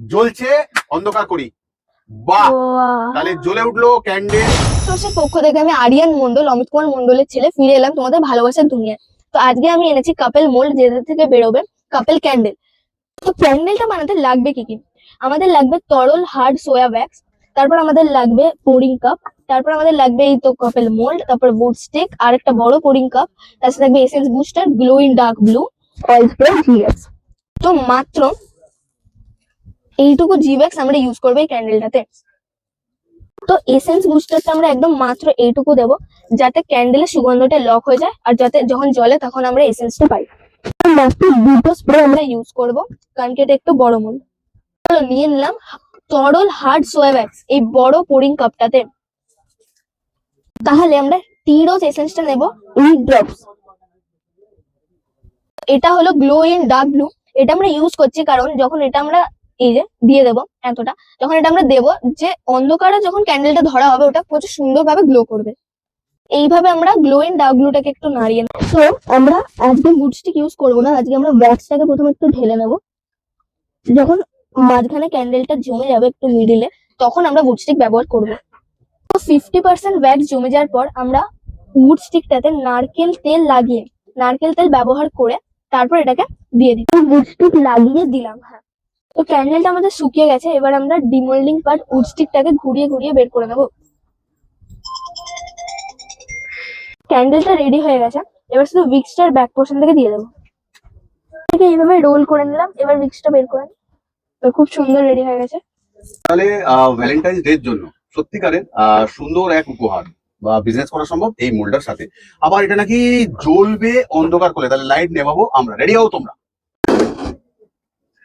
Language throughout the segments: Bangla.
জ্বলছে অন্ধকার করি। বাহ, তাহলে জ্বলে উঠলো ক্যান্ডেল। সোর্সের পক্ষ থেকে আমি আরিয়ান মন্ডল, অমিত কুমার মন্ডলের ছেলে, ফিরে এলাম তোমাদের ভালোবাসার দুনিয়ায়। তো আজকে আমি এনেছি কাপেল মোল্ড, যেটা থেকে বেরোবে কাপেল ক্যান্ডেল। তো ক্যান্ডেলটা বানাতে লাগবে কি কি? আমাদের লাগবে তরল হার্ড সোয়া ওয়্যাক্স, তারপর আমাদের লাগবে পোরিং কাপ, তারপর আমাদের লাগবে এই তো কাপেল মোল্ড, তারপর বুট স্টিক আর একটা বড় পোরিং কাপ, তার সাথে লাগবে essence booster, glow in dark blue, oil spray, GX. তো মাত্র এইটুকু জিভ্যাক্স আমরা ইউজ করবো এই ক্যান্ডেলটাতে। তো এসেন্স বুস্টারটা আমরা একদম মাত্র এইটুকু দেবো, যাতে ক্যান্ডেলের সুগন্ধটা লক হয়ে যায়, আর যাতে যখন জ্বলে তখন আমরা এসেন্সটা পাই। মাত্র দুটো স্প্রে আমরা ইউজ করবো, কারণ কি এটা একটু বড় মূল। চলো নিয়ে নিলাম তরল হার্ড সোয়া ওয়্যাক্স এই বড় পোরিং কাপটাতে। তাহলে আমরা টি রোজ এসেন্সটা নেব 8 ড্রপস। এটা হলো গ্লো ইন ডার্ক ব্লু। এটা আমরা ইউজ করছি কারণ যখন এটা আমরা এই যে দিয়ে দেবো এতটা, যখন এটা আমরা দেবো, যে অন্ধকারে যখন ক্যান্ডেলটা ধরা হবে ওটা প্রচুর সুন্দরভাবে গ্লো করবে। এইভাবে আমরা গ্লো ইন ডার্ক ব্লুটাকে একটু নাড়িয়ে নেব। তো আমরা একদম বুট স্টিক ইউজ করবো না, আজকে আমরা ওয়্যাক্সটাকে প্রথমে একটু ঢেলে নেব। যখন মাঝখানে ক্যান্ডেলটা জমে যাবে একটু মিডিলে, তখন আমরা উড স্টিক ব্যবহার করবো। তো 50% ওয়্যাক্স জমে যাওয়ার পর আমরা উড স্টিকটাতে নারকেল তেল লাগিয়ে, নারকেল তেল ব্যবহার করে তারপর এটাকে দিয়ে দিই। উড স্টিক লাগিয়ে দিলাম। হ্যাঁ, তো ক্যান্ডেলটা আমাদের শুকিয়ে গেছে। এবার আমরা ডিমোল্ডিং পার্ট উড স্টিকটাকে ঘুরিয়ে ঘুরিয়ে বের করে নেবো। ক্যান্ডেলটা রেডি হয়ে গেছে। এবার শুধু উইক্সটার ব্যাক পোর্শন থেকে দিয়ে দেবো। এইভাবে রোল করে নিলাম। এবার উইক্সটা বের করে নিই। তো খুব সুন্দর রেডি হয়ে গেছে। তাহলে ভ্যালেন্টাইন্স ডের জন্য সত্যিকারের সুন্দর এক উপহার বা বিজনেস করা সম্ভব এই মোল্ডার সাথে। আবার এটা নাকি জ্বলবে অন্ধকার করে, তাহলে লাইট নেভাবো আমরা। রেডি হও তোমরা?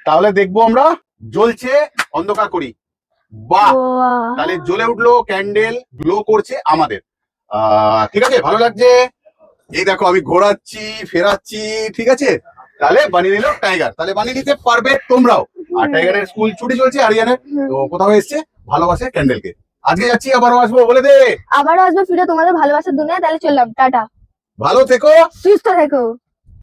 তাহলে দেখবো আমরা জ্বলছে অন্ধকার করি। বাহ, তাহলে জ্বলে উঠলো ক্যান্ডেল, গ্লো করছে আমাদের। ঠিক আছে, ভালো লাগছে। এই দেখো আমি ঘোরাচ্ছি ফেরাচ্ছি, ঠিক আছে। তাহলে বানিয়ে নিল টাইগার, তাহলে বানিয়ে নিতে পারবে তোমরাও। আর টাইগারের স্কুল ছুটি চলছে আরিয়ানের, তো কোথাও এসছে ভালোবাসে ক্যান্ডেলকে। আজকে যাচ্ছি, আবারও আসবো, বলে দে। আবারও আসবো ফিরে তোমাদের ভালোবাসার দুনিয়া। তাহলে চললাম, টাটা। ভালো থেকো, সুস্থ থেকো।